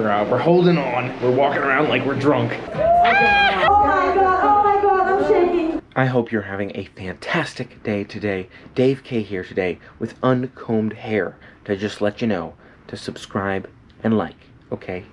We're holding on. We're walking around like we're drunk. Oh my god, I'm shaking. I hope you're having a fantastic day today. Dave K here today with uncombed hair to just let you know to subscribe and like, okay?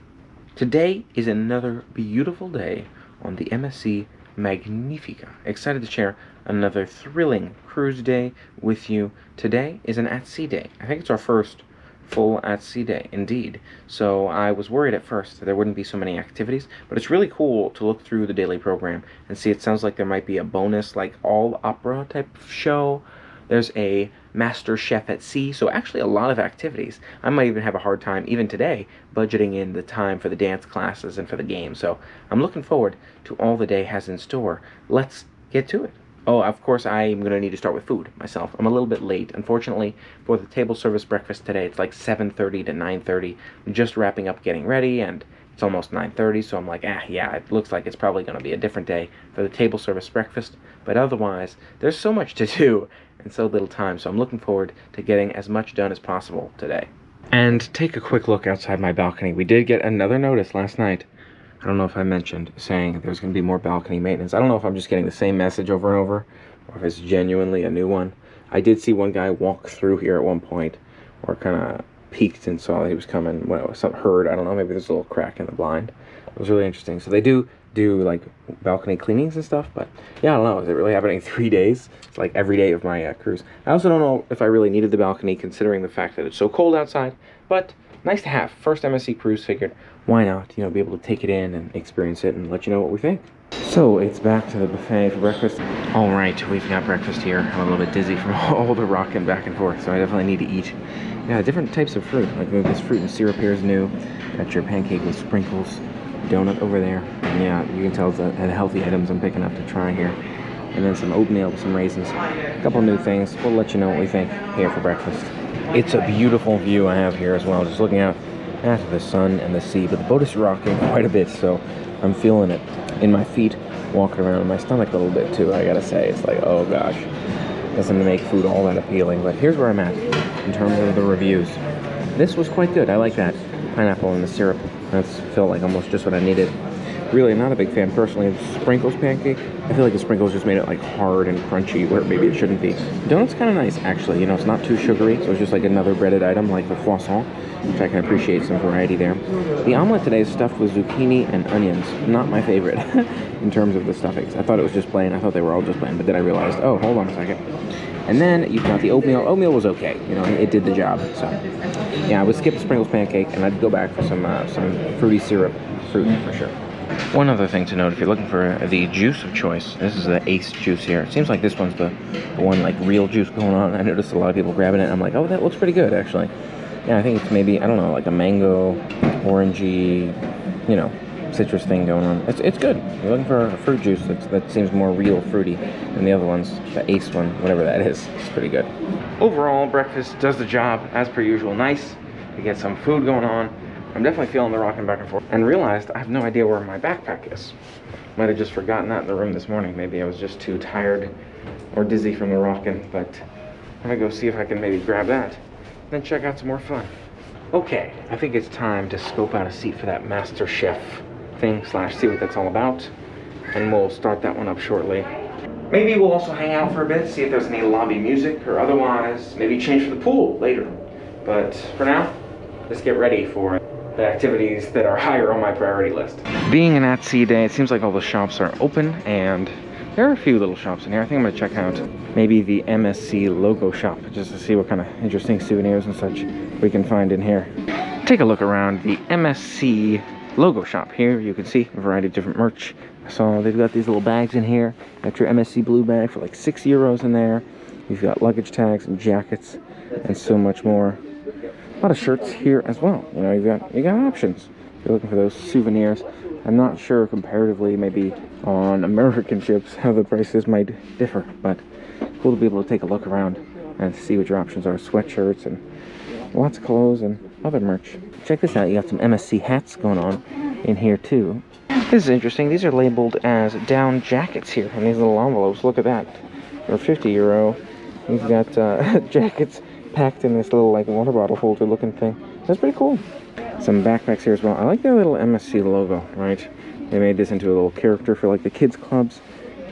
Today is another beautiful day on the MSC Magnifica. Excited to share another thrilling cruise day with you. Today is an at-sea day. I think it's our first full at-sea day, indeed. So I was worried at first that there wouldn't be so many activities, but it's really cool to look through the daily program and see it sounds like there might be a bonus, like all opera type of show. There's a MasterChef at sea, so actually a lot of activities. I might even have a hard time, even today, budgeting in the time for the dance classes and for the game. So I'm looking forward to all the day has in store. Let's get to it. Oh, of course, I'm going to need to start with food myself. I'm a little bit late. Unfortunately, for the table service breakfast today, it's like 7:30 to 9:30. I'm just wrapping up getting ready, and it's almost 9:30, so I'm like, yeah, it looks like it's probably going to be a different day for the table service breakfast. But otherwise, there's so much to do and so little time, so I'm looking forward to getting as much done as possible today. And take a quick look outside my balcony. We did get another notice last night. I don't know if I mentioned saying there's going to be more balcony maintenance. I don't know if I'm just getting the same message over and over or if it's genuinely a new one. I did see one guy walk through here at one point or kind of peeked and saw that he was coming. Well, it was something heard. I don't know. Maybe there's a little crack in the blind. It was really interesting. So they do like balcony cleanings and stuff, but yeah, I don't know. Is it really happening 3 days? It's like every day of my cruise. I also don't know if I really needed the balcony considering the fact that it's so cold outside, but nice to have. First MSC cruise, figured why not, be able to take it in and experience it and let you know what we think. So it's back to the buffet for breakfast. All right, we've got breakfast here. I'm a little bit dizzy from all the rocking back and forth, so I definitely need to eat. Yeah, different types of fruit. Like this fruit and syrup here is new. Got your pancake with sprinkles, donut over there. And yeah, you can tell it's the healthy items I'm picking up to try here. And then some oatmeal with some raisins. A couple new things. We'll let you know what we think here for breakfast. It's a beautiful view I have here as well, just looking out at the sun and the sea, but the boat is rocking quite a bit, so I'm feeling it in my feet, walking around in my stomach a little bit too, I gotta say. It's like, oh gosh, doesn't make food all that appealing, but here's where I'm at in terms of the reviews. This was quite good. I like that pineapple and the syrup. That's felt like almost just what I needed. Really, I'm not a big fan personally of sprinkles pancake. I feel like the sprinkles just made it like hard and crunchy where maybe it shouldn't be. Donut's kind of nice actually, it's not too sugary, so it's just like another breaded item like the croissant, which I can appreciate some variety there. The omelet today is stuffed with zucchini and onions. Not my favorite in terms of the stuffings. I thought it was just plain. I thought they were all just plain, but then I realized, oh, hold on a second. And then you've got the oatmeal. Oatmeal was okay, it did the job. So yeah, I would skip the sprinkles pancake and I'd go back for some fruity syrup fruit for sure. One other thing to note, if you're looking for the juice of choice, this is the Ace juice here. It seems like this one's the one like real juice going on. I noticed a lot of people grabbing it. I'm like, oh, that looks pretty good actually. Yeah, I think it's maybe, I don't know, like a mango, orangey, citrus thing going on. It's good. You're looking for a fruit juice that seems more real fruity than the other ones. The Ace one, whatever that is, it's pretty good. Overall, breakfast does the job as per usual. Nice to get some food going on. I'm definitely feeling the rocking back and forth. And realized I have no idea where my backpack is. Might have just forgotten that in the room this morning. Maybe I was just too tired or dizzy from the rocking. But I'm gonna go see if I can maybe grab that. Then check out some more fun. Okay, I think it's time to scope out a seat for that MasterChef thing / see what that's all about. And we'll start that one up shortly. Maybe we'll also hang out for a bit, see if there's any lobby music or otherwise. Maybe change for the pool later. But for now, let's get ready for the activities that are higher on my priority list. Being an at-sea day, it seems like all the shops are open, and there are a few little shops in here. I think I'm gonna check out maybe the MSC logo shop, just to see what kind of interesting souvenirs and such we can find in here. Take a look around the MSC logo shop. Here you can see a variety of different merch. I saw they've got these little bags in here. Got your MSC blue bag for like €6 in there. You've got luggage tags and jackets and so much more. A lot of shirts here as well. You got options. If you're looking for those souvenirs. I'm not sure comparatively, maybe on American ships, how the prices might differ, but cool to be able to take a look around and see what your options are. Sweatshirts and lots of clothes and other merch. Check this out. You got some MSC hats going on in here too. This is interesting. These are labeled as down jackets here in these little envelopes. Look at that. For €50, you've got jackets packed in this little like water bottle holder looking thing. That's pretty cool. some backpacks here as well. I like their little MSC logo, right? They made this into a little character for like the kids clubs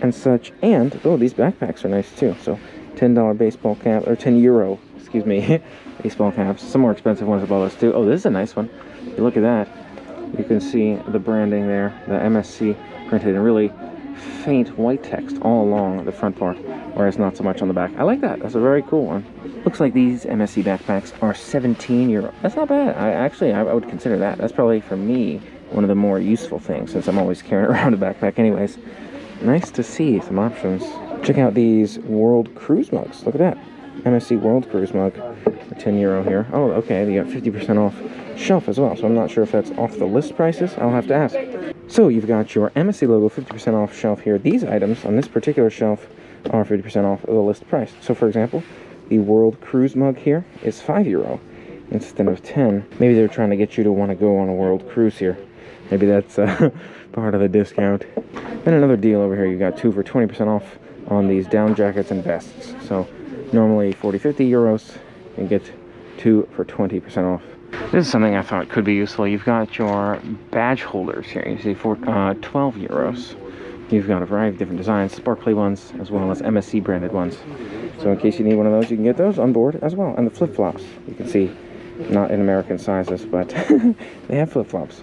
and such. And oh, these backpacks are nice too. So $10 baseball cap, or €10, excuse me, baseball caps. Some more expensive ones above us too. Oh, this is a nice one. You look at that. You can see the branding there, the MSC printed in really faint white text all along the front part, whereas not so much on the back. I like that. That's a very cool one. Looks like these MSC backpacks are €17. That's not bad. I would consider that. That's probably, for me, one of the more useful things, since I'm always carrying around a backpack anyways. Nice to see some options. Check out these World Cruise mugs. Look at that. MSC World Cruise mug for €10 here. Oh, okay. They got 50% off shelf as well, so I'm not sure if that's off the list prices. I'll have to ask. So you've got your MSC logo 50% off shelf here. These items on this particular shelf are 50% off of the list price. So for example, the World Cruise mug here is €5 instead of 10. Maybe they're trying to get you to want to go on a world cruise here. Maybe that's part of the discount. Then another deal over here. You got 2 for 20% off on these down jackets and vests. So normally 40-50 euros, and get 2 for 20% off. This is something I thought could be useful. You've got your badge holders here. You see for €12. You've got a variety of different designs, sparkly ones as well as MSC branded ones. So in case you need one of those, you can get those on board as well. And the flip-flops, you can see, not in American sizes, but they have flip-flops.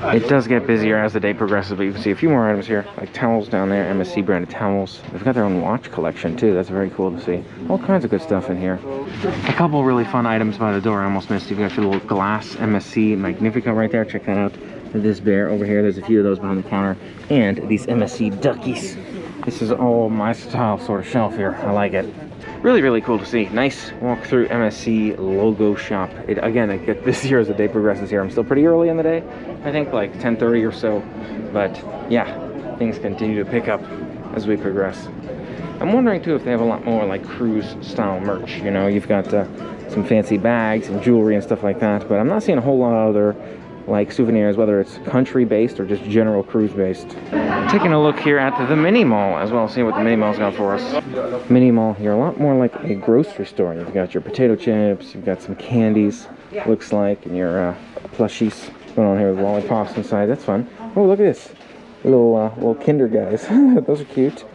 It does get busier as the day progresses, but you can see a few more items here, like towels down there, MSC branded towels. They've got their own watch collection too. That's very cool to see. All kinds of good stuff in here. A couple really fun items by the door I almost missed. You've got your little glass MSC Magnifica right there. Check that out. This bear over here, there's a few of those behind the counter. And these MSC duckies. This is all my style sort of shelf here. I like it. Really, really cool to see. Nice walk through MSC logo shop. Again, it gets busier as the day progresses here. I'm still pretty early in the day. I think like 10:30 or so. But yeah, things continue to pick up as we progress. I'm wondering too if they have a lot more like cruise style merch. You know, you've got some fancy bags and jewelry and stuff like that. But I'm not seeing a whole lot of other like souvenirs, whether it's country based or just general cruise based. Taking a look here at the mini mall as well, seeing what the mini mall's got for us. Mini mall here, a lot more like a grocery store. You've got your potato chips, you've got some candies, looks like, and your plushies going on here with lollipops inside. That's fun. Oh, look at this, little Kinder guys. Those are cute.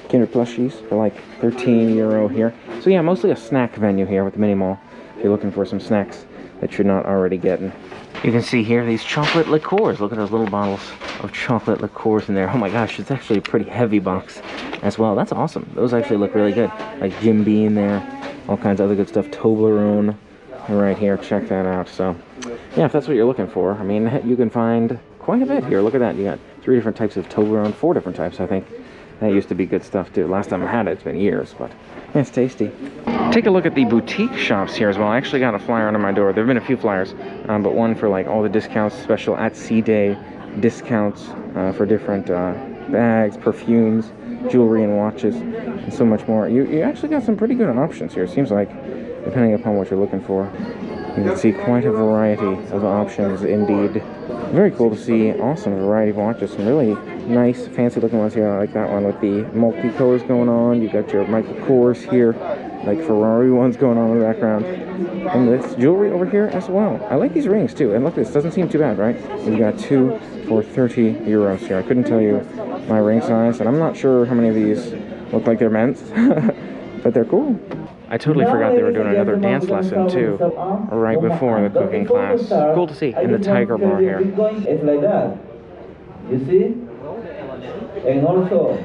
Kinder plushies for like €13 here. So yeah, mostly a snack venue here with the mini mall. If you're looking for some snacks that you're not already getting. You can see here these chocolate liqueurs. Look at those little bottles of chocolate liqueurs in there. Oh my gosh, it's actually a pretty heavy box as well. That's awesome. Those actually look really good. Like Jim Beam there, all kinds of other good stuff. Toblerone right here. Check that out. So yeah, if that's what you're looking for, I mean, you can find quite a bit here. Look at that. You got 3 different types of Toblerone, 4 different types, I think. That used to be good stuff too. Last time I had it, it's been years, but yeah, it's tasty. Take a look at the boutique shops here as well. I actually got a flyer under my door. There have been a few flyers, but one for like all the discounts, special at sea day discounts for different bags, perfumes, jewelry and watches, and so much more. You actually got some pretty good options here. It seems like, depending upon what you're looking for. You can see quite a variety of options indeed. Very cool to see. Awesome variety of watches. Some really nice, fancy looking ones here. I like that one with the multi-colors going on. You got your Michael Kors here, like Ferrari ones going on in the background. And this jewelry over here as well. I like these rings too. And look, this doesn't seem too bad, right? You got 2 for €30 here. I couldn't tell you my ring size, and I'm not sure how many of these look like they're men's, but they're cool. I totally forgot they were doing another dance lesson too, right before the cooking class. Cool to see in the Tiger Bar here. It's like that. You see? And also,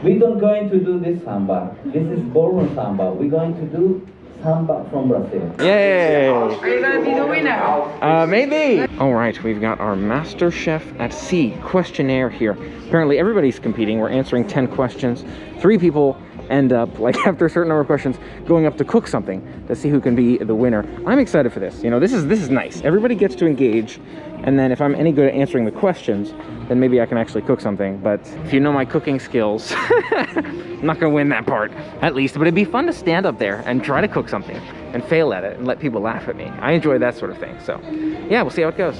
we're not going to do this samba. This is ballroom samba. We're going to do samba from Brazil. Yay! Are you going to be the winner? Maybe! Alright, we've got our MasterChef at Sea questionnaire here. Apparently everybody's competing. We're answering 10 questions. 3 people end up, like after a certain number of questions, going up to cook something to see who can be the winner. I'm excited for this. You know, this is nice. Everybody gets to engage, and then if I'm any good at answering the questions, then maybe I can actually cook something. But if you know my cooking skills, I'm not gonna win that part, at least. But it'd be fun to stand up there and try to cook something and fail at it and let people laugh at me. I enjoy that sort of thing. So yeah, we'll see how it goes.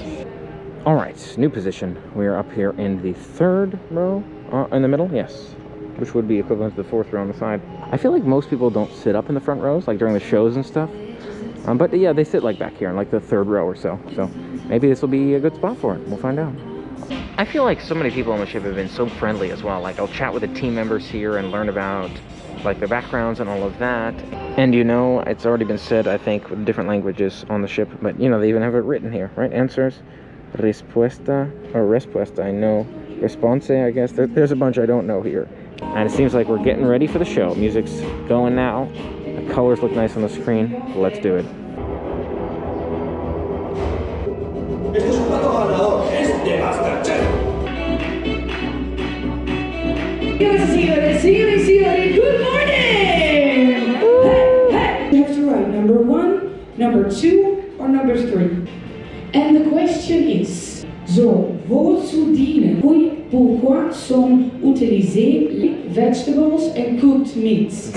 All right, new position. We are up here in the 3rd row, in the middle, yes, which would be equivalent to the 4th row on the side. I feel like most people don't sit up in the front rows, like during the shows and stuff. But yeah, they sit like back here in like the 3rd row or so. So maybe this will be a good spot for it. We'll find out. I feel like so many people on the ship have been so friendly as well. Like I'll chat with the team members here and learn about like their backgrounds and all of that. And you know, it's already been said, I think, with different languages on the ship, but you know, they even have it written here, right? Answers, respuesta, or respuesta, I know. Response, I guess. There's a bunch I don't know here. And it seems like we're getting ready for the show. Music's going now. The colors look nice on the screen. Let's do it. Este es un plato ganador, es de MasterChef. Good morning! Hey! You have to write number 1, number 2, or number 3. And the question is, zo, wozu dienen? Pourquoi sont utilisés vegetables and cooked meats?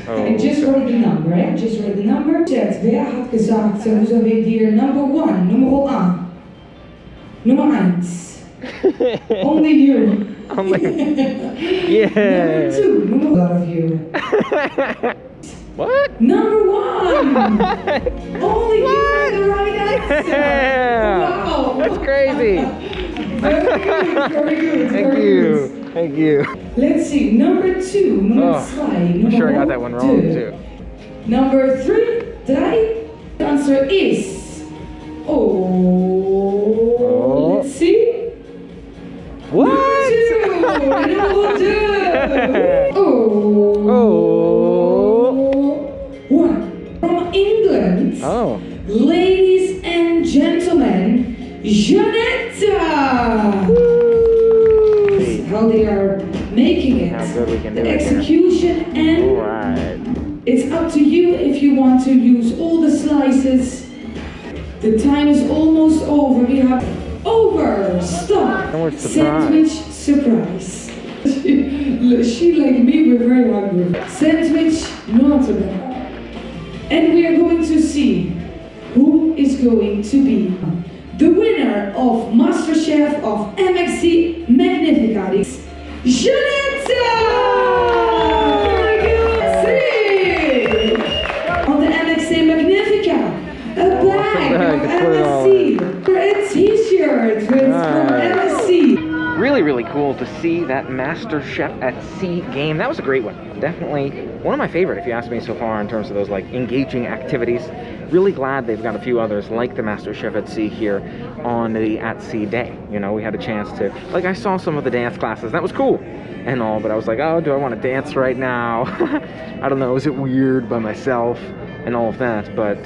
I just wrote the number, eh? Just wrote the number. Wer hat gesagt, vous avez dire number 1, numero 1, nummer 1. Only you. Only, yeah. Number 2, number a lot of you. What? Number 1. Only you have the right answer. Yeah. Wow. That's crazy. Very good, very good. Thank you. Thank you. Let's see, number 2, number 2. I'm sure I got that one wrong too. Number 3, the answer is, let's see. What? Number 2. One. From England. Oh. Ladies and gentlemen, Janetta. How they are making it. How good we can do the it here. execution and Alright. it's up to you if you want to use all the slices. The time is almost over. We have stop. And we're surprised. Sandwich surprise. She like me, we're very hungry. Sandwich Notre Dame. And we are going to see who is going to be the winner of MasterChef of MSC Magnifica. Janetta! On the MSC Magnifica, a bag of MSC, a t-shirt from MSC. Really cool to see that MasterChef at Sea game. That was a great one. Definitely one of my favorite, if you ask me, so far in terms of those like engaging activities. Really glad they've got a few others like the MasterChef at Sea here on the at Sea day. You know, we had a chance to, like, I saw some of the dance classes. That was cool and all, but I was like, oh, do I want to dance right now? I don't know, is it weird by myself and all of that? But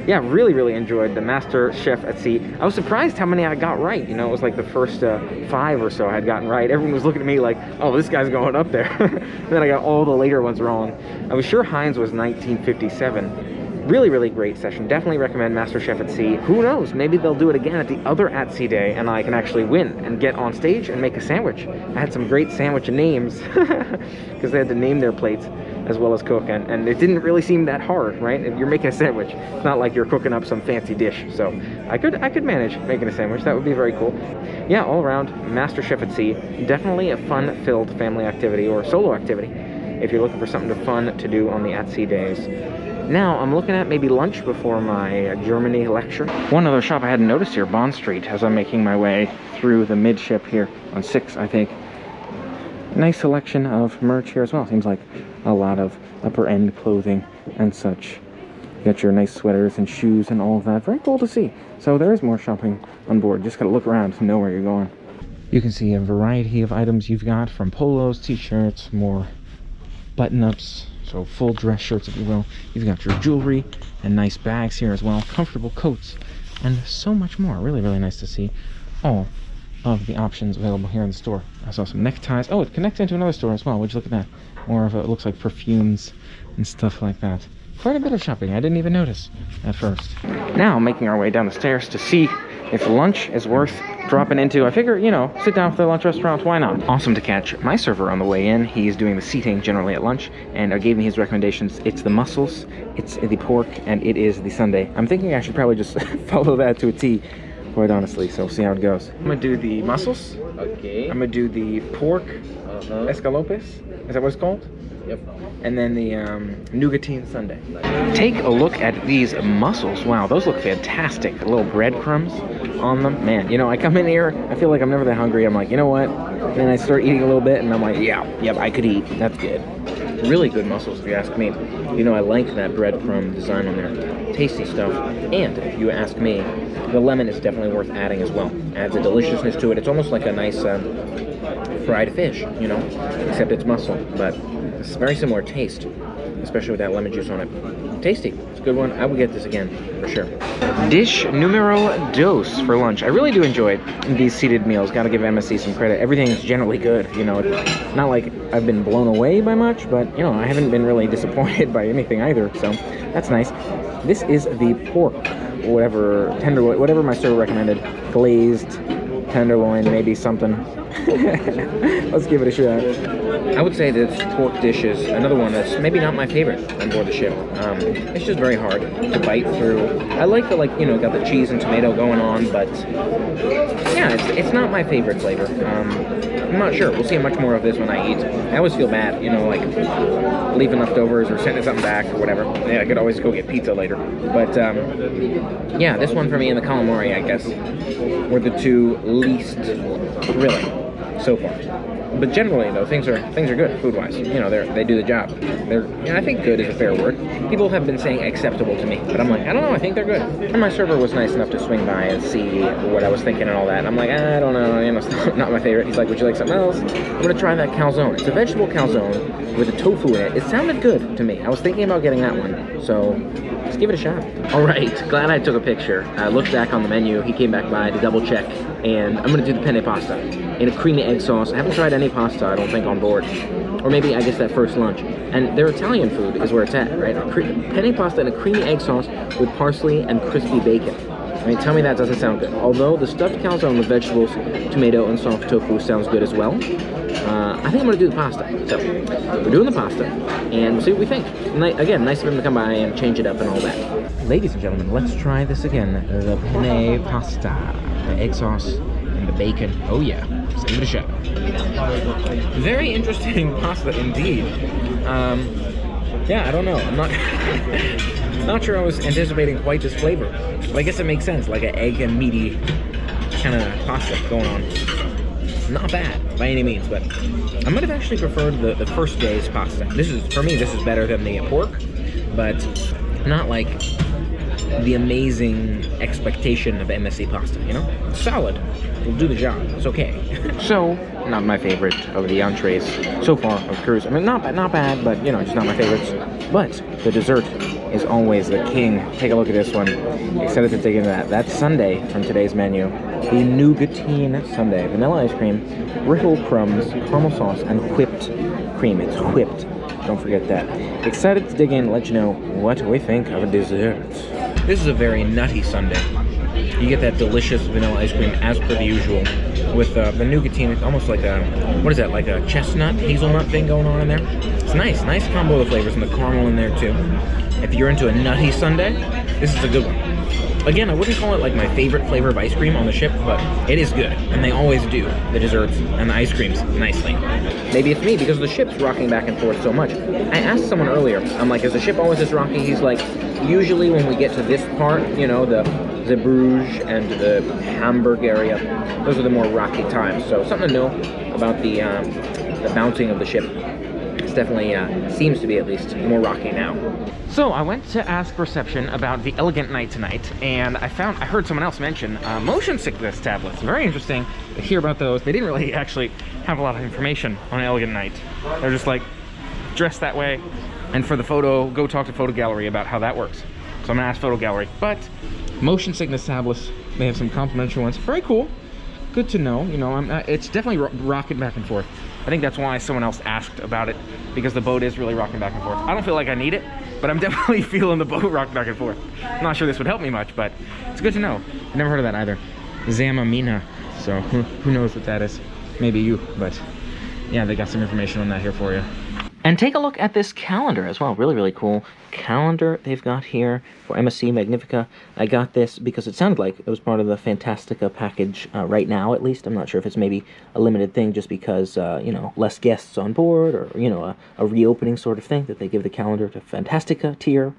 yeah, really enjoyed the MasterChef at Sea. I was surprised how many I got right. You know, it was like the first 5 or so I had gotten right. Everyone was looking at me like, oh, this guy's going up there. And then I got all the later ones wrong. I was sure Heinz was 1957. Really great session. Definitely recommend MasterChef at Sea. Who knows? Maybe they'll do it again at the other at Sea day and I can actually win and get on stage and make a sandwich. I had some great sandwich names because they had to name their plates as well as cook, and it didn't really seem that hard, right? If you're making a sandwich, it's not like you're cooking up some fancy dish. So I could manage making a sandwich. That would be very cool. Yeah, all around MasterChef at Sea, definitely a fun-filled family activity or solo activity if you're looking for something fun to do on the at Sea days. Now, I'm looking at maybe lunch before my Germany lecture. One other shop I hadn't noticed here, Bond Street, as I'm making my way through the midship here on 6, I think. Nice selection of merch here as well. Seems like a lot of upper-end clothing and such. You got your nice sweaters and shoes and all of that. Very cool to see. So there is more shopping on board. Just gotta look around to know where you're going. You can see a variety of items you've got, from polos, t-shirts, more button-ups, so full dress shirts, if you will. You've got your jewelry and nice bags here as well, comfortable coats, and so much more. Really nice to see all of the options available here in the store. I saw some neckties. Oh, it connects into another store as well. Would you look at that? More of it looks like perfumes and stuff like that. Quite a bit of shopping. I didn't even notice at first. Now making our way down the stairs to see if lunch is worth dropping into. I figure, you know, sit down for the lunch restaurant, why not? Awesome to catch my server on the way in. He's doing the seating generally at lunch, and gave me his recommendations. It's the mussels, it's the pork, and it is the sundae. I'm thinking I should probably just follow that to a T, quite honestly, so we'll see how it goes. I'm gonna do the mussels. Okay. I'm gonna do the pork escalopes. Is that what it's called? Yep. And then the nougatine sundae. Take a look at these mussels. Wow, those look fantastic. Little breadcrumbs on them. Man, you know, I come in here, I feel like I'm never that hungry. I'm like, you know what? And then I start eating a little bit, and I'm like, yeah, yep, I could eat. That's good. Really good mussels, if you ask me. You know, I like that breadcrumb design on there. Tasty stuff. And if you ask me, the lemon is definitely worth adding as well. Adds a deliciousness to it. It's almost like a nice fried fish, you know, except it's mussel. But it's very similar taste, especially with that lemon juice on it. Tasty. It's a good one. I would get this again, for sure. Dish numero dos for lunch. I really do enjoy these seated meals. Gotta give MSC some credit. Everything's generally good, you know. It's not like I've been blown away by much, but, you know, I haven't been really disappointed by anything either, so that's nice. This is the pork, whatever, tenderloin, whatever my server recommended. Glazed tenderloin, maybe something. Let's give it a shot. I would say this pork dish is another one that's maybe not my favorite on board the ship. It's just very hard to bite through. I like the, like, you know, got the cheese and tomato going on, but yeah, it's not my favorite flavor. I'm not sure. We'll see how much more of this when I eat. I always feel bad, you know, like leaving leftovers or sending something back or whatever. Yeah, I could always go get pizza later. But yeah, this one for me and the calamari, I guess, were the two least thrilling so far. But generally, though, things are good food-wise. You know, they do the job. I think good is a fair word. People have been saying acceptable to me, but I'm like, I don't know. I think they're good. And my server was nice enough to swing by and see what I was thinking and all that. And I'm like, I don't know. You know, it's not my favorite. He's like, would you like something else? I'm gonna try that calzone. It's a vegetable calzone with a tofu in it. It sounded good to me. I was thinking about getting that one. So let's give it a shot. All right, glad I took a picture. I looked back on the menu. He came back by to double check, and I'm gonna do the penne pasta in a creamy egg sauce. I haven't tried any pasta, I don't think, on board, or maybe I guess that first lunch. And their Italian food is where it's at, right? Penne pasta in a creamy egg sauce with parsley and crispy bacon. I mean, tell me that doesn't sound good. Although the stuffed calzone with vegetables, tomato, and soft tofu sounds good as well. I think I'm gonna do the pasta. So we're doing the pasta, and we'll see what we think. Again, nice of him to come by and change it up and all that. Ladies and gentlemen, let's try this again. The penne pasta, the egg sauce, and the bacon. Oh yeah, let's give it a shot. Very interesting pasta indeed. Yeah, I don't know. I'm not not sure I was anticipating quite this flavor. But I guess it makes sense, like an egg and meaty kind of pasta going on. Not bad by any means, but I might have actually preferred the first day's pasta. For me, this is better than the pork, but not like the amazing expectation of MSC pasta, you know? It's solid. It'll do the job. It's okay. So, not my favorite of the entrees so far of cruise. I mean, not bad, but, you know, just not my favorites. But the dessert is always the king. Take a look at this one. Excited to dig into that. That's sundae from today's menu. The nougatine sundae. Vanilla ice cream, brittle crumbs, caramel sauce, and whipped cream. It's whipped. Don't forget that. Excited to dig in and let you know what we think of a dessert. This is a very nutty sundae. You get that delicious vanilla ice cream as per the usual. With the nougatine, it's almost like a, what is that, like a chestnut, hazelnut thing going on in there? It's nice combo of flavors, and the caramel in there too. If you're into a nutty sundae, this is a good one. Again, I wouldn't call it like my favorite flavor of ice cream on the ship, but it is good, and they always do, the desserts and the ice creams, nicely. Maybe it's me, because the ship's rocking back and forth so much. I asked someone earlier, I'm like, is the ship always this rocky? He's like, usually when we get to this part, you know, the Bruges and the Hamburg area, those are the more rocky times. So something to know about the bouncing of the ship. It's definitely seems to be at least more rocky now. So I went to ask reception about the Elegant Night tonight, and I heard someone else mention motion sickness tablets. Very interesting to hear about those. They didn't really actually have a lot of information on Elegant Night. They're just like dressed that way, and for the photo, go talk to Photo Gallery about how that works. So I'm gonna ask Photo Gallery. But motion sickness tablets, they have some complimentary ones. Very cool. Good to know. You know, it's definitely rocking back and forth. I think that's why someone else asked about it, because the boat is really rocking back and forth. I don't feel like I need it, but I'm definitely feeling the boat rock back and forth. I'm not sure this would help me much, but it's good to know. I've never heard of that either. Zamamina. So who knows what that is? Maybe you, but yeah, they got some information on that here for you. And take a look at this calendar as well. Really, really cool calendar they've got here for MSC Magnifica. I got this because it sounded like it was part of the Fantastica package right now, at least. I'm not sure if it's maybe a limited thing just because, you know, less guests on board or, you know, a reopening sort of thing that they give the calendar to Fantastica tier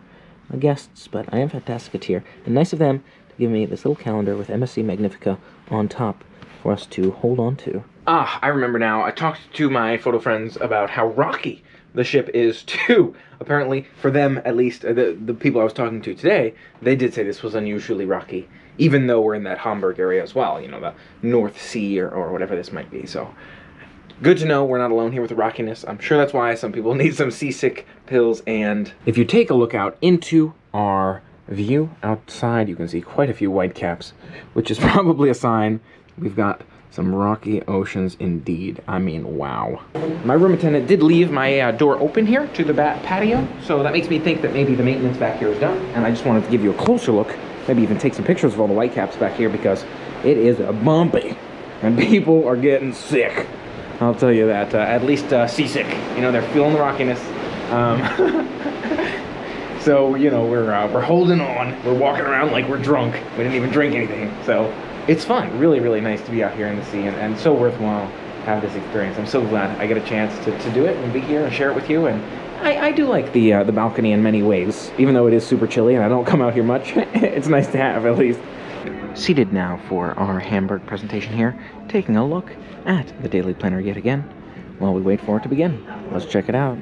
guests. But I am Fantastica tier. And nice of them to give me this little calendar with MSC Magnifica on top for us to hold on to. Ah, I remember now. I talked to my photo friends about how rocky the ship is too. Apparently, for them at least, the people I was talking to today, they did say this was unusually rocky, even though we're in that Hamburg area as well, you know, the North Sea or whatever this might be. So, good to know we're not alone here with the rockiness. I'm sure that's why some people need some seasick pills. And if you take a look out into our view outside, you can see quite a few white caps, which is probably a sign we've got some rocky oceans indeed. I mean, wow. My room attendant did leave my door open here to the patio, so that makes me think that maybe the maintenance back here is done. And I just wanted to give you a closer look, maybe even take some pictures of all the white caps back here because it is bumpy and people are getting sick. I'll tell you that, at least seasick. You know, they're feeling the rockiness. So, you know, we're holding on. We're walking around like we're drunk. We didn't even drink anything, so it's fun. Really, really nice to be out here in the sea and so worthwhile to have this experience. I'm so glad I get a chance to do it and be here and share it with you. And I do like the balcony in many ways, even though it is super chilly and I don't come out here much. It's nice to have at least. Seated now for our Hamburg presentation here, taking a look at the daily planner yet again while we wait for it to begin. Let's check it out.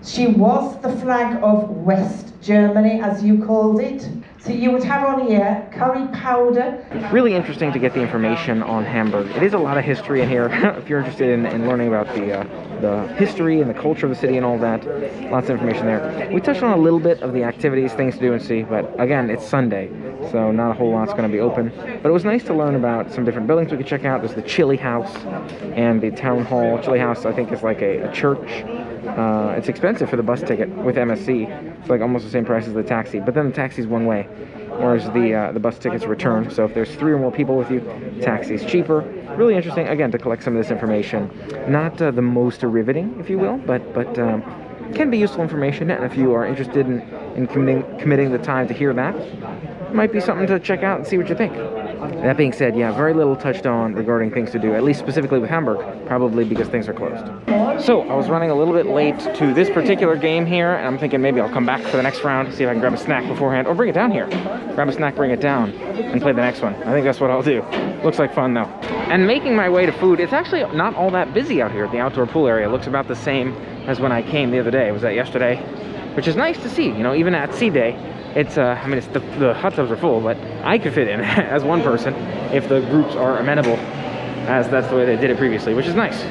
She was the flag of West Germany, as you called it. So you would have on here curry powder. Really interesting to get the information on Hamburg. It is a lot of history in here. If you're interested in learning about the history and the culture of the city and all that, lots of information there. We touched on a little bit of the activities, things to do and see, but again, it's Sunday, so not a whole lot's going to be open. But it was nice to learn about some different buildings we could check out. There's the Chili House and the Town Hall. Chili House, I think, is like a church. It's expensive for the bus ticket with MSC. It's like almost the same price as the taxi, but then the taxi's one way, whereas the bus ticket's return. So if there's 3 or more people with you, taxi's cheaper. Really interesting, again, to collect some of this information. Not the most riveting, if you will, but can be useful information. And if you are interested in committing the time to hear that, it might be something to check out and see what you think. That being said, yeah, very little touched on regarding things to do, at least specifically with Hamburg, probably because things are closed. So, I was running a little bit late to this particular game here, and I'm thinking maybe I'll come back for the next round, see if I can grab a snack beforehand, or bring it down here. Grab a snack, bring it down, and play the next one. I think that's what I'll do. Looks like fun, though. And making my way to food, it's actually not all that busy out here at the outdoor pool area. It looks about the same as when I came the other day. Was that yesterday? Which is nice to see, you know, even at sea day. It's, I mean, it's the hot tubs are full, but I could fit in as one person if the groups are amenable, as that's the way they did it previously, which is nice.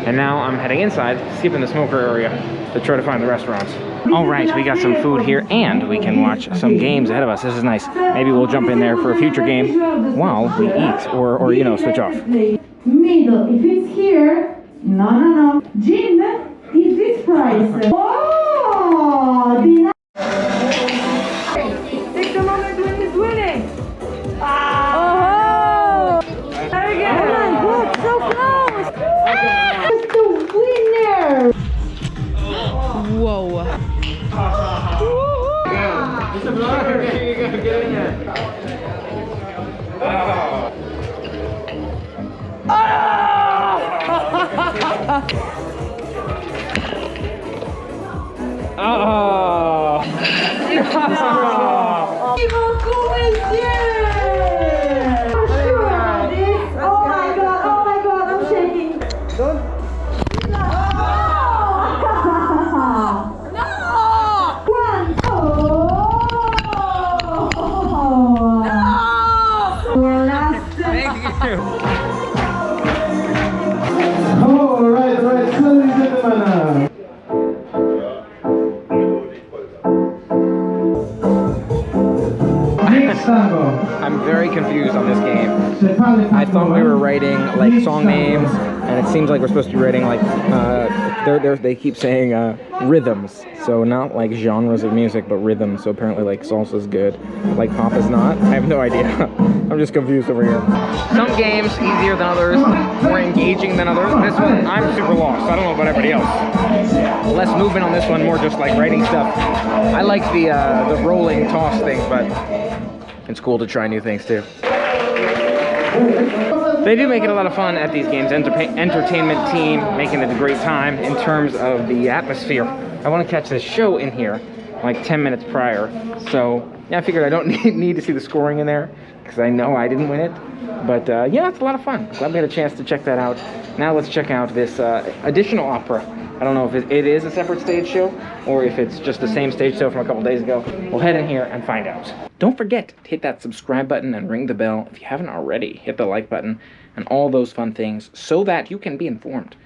And now I'm heading inside, skipping the smoker area to try to find the restaurants. All right, we got some food here, and we can watch some games ahead of us. This is nice. Maybe we'll jump in there for a future game while we eat, or you know, switch off. Middle, if it's here, no. Gin is this price. Oh, the take the moment when he's winning. Oh! There we go. Oh my God, so close! Ah, it's the winner! Whoa. It's a vlogger. Here you go. Get in there. Oh! Oh my God, I'm shaking. Don't. No! No! One, Thank you. All right, ladies and gentlemen. I'm very confused on this game. I thought we were writing like song names and it seems like we're supposed to be writing like they keep saying rhythms, so not like genres of music, but rhythms. So apparently like salsa's good, like pop is not. I have no idea. I'm just confused over here. Some games easier than others, more engaging than others. This one I'm super lost. I don't know about everybody else. Less movement on this one, more just like writing stuff. I like the rolling toss things, but it's cool to try new things too. They do make it a lot of fun at these games. Entertainment team making it a great time in terms of the atmosphere. I want to catch this show in here like 10 minutes prior. So yeah, I figured I don't need to see the scoring in there because I know I didn't win it. But yeah, it's a lot of fun. Glad we had a chance to check that out. Now let's check out this additional opera. I don't know if it is a separate stage show or if it's just the same stage show from a couple days ago. We'll head in here and find out. Don't forget to hit that subscribe button and ring the bell. If you haven't already, hit the like button and all those fun things so that you can be informed.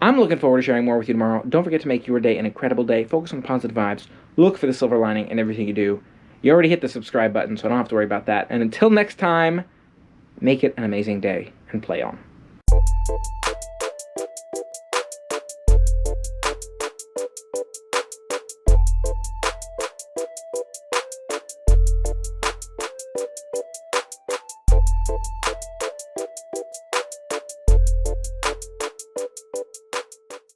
I'm looking forward to sharing more with you tomorrow. Don't forget to make your day an incredible day. Focus on positive vibes. Look for the silver lining in everything you do. You already hit the subscribe button, so I don't have to worry about that. And until next time, make it an amazing day and play on.